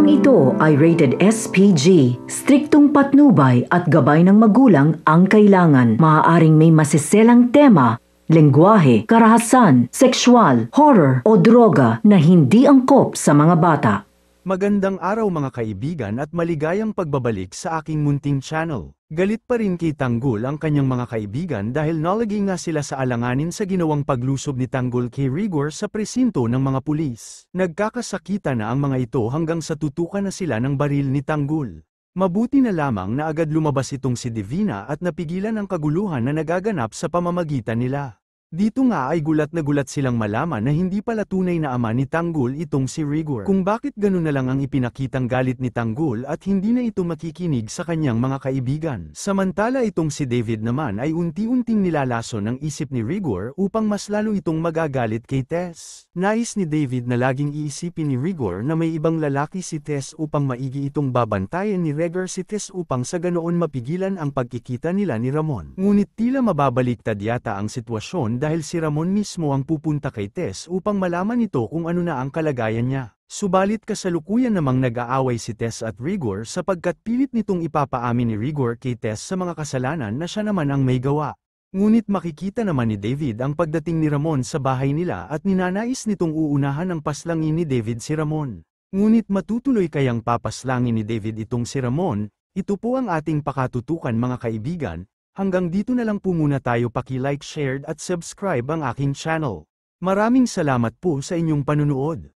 Programang ito ay rated SPG. Striktong patnubay at gabay ng magulang ang kailangan. Maaaring may masiselang tema, lengguwahe, karahasan, sexual, horror o droga na hindi angkop sa mga bata. Magandang araw mga kaibigan at maligayang pagbabalik sa aking munting channel. Galit pa rin kay Tanggol ang kanyang mga kaibigan dahil nalagay nga sila sa alanganin sa ginawang paglusob ni Tanggol kay Rigor sa presinto ng mga pulis. Nagkakasakita na ang mga ito hanggang sa tutukan na sila ng baril ni Tanggol. Mabuti na lamang na agad lumabas itong si Divina at napigilan ang kaguluhan na nagaganap sa pamamagitan nila. Dito nga ay gulat na gulat silang malaman na hindi pala tunay na ama ni Tanggol itong si Rigor. Kung bakit ganun na lang ang ipinakitang galit ni Tanggol at hindi na ito makikinig sa kanyang mga kaibigan. Samantala itong si David naman ay unti-unting nilalason ng isip ni Rigor upang mas lalo itong magagalit kay Tess. Nais ni David na laging iisipin ni Rigor na may ibang lalaki si Tess upang maigi itong babantayan ni Rigor si Tess upang sa ganoon mapigilan ang pagkikita nila ni Ramon. Ngunit tila mababaliktad yata ang sitwasyon dahil si Ramon mismo ang pupunta kay Tess upang malaman nito kung ano na ang kalagayan niya. Subalit kasalukuyan namang nag-aaway si Tess at Rigor sapagkat pilit nitong ipapaamin ni Rigor kay Tess sa mga kasalanan na siya naman ang may gawa. Ngunit makikita naman ni David ang pagdating ni Ramon sa bahay nila at ninanais nitong uunahan ng paslangin ni David si Ramon. Ngunit matutuloy kayang papaslangin ni David itong si Ramon? Ito po ang ating pakatutukan mga kaibigan. Hanggang dito na lang po muna tayo, paki-like, share at subscribe ang aking channel. Maraming salamat po sa inyong panunood.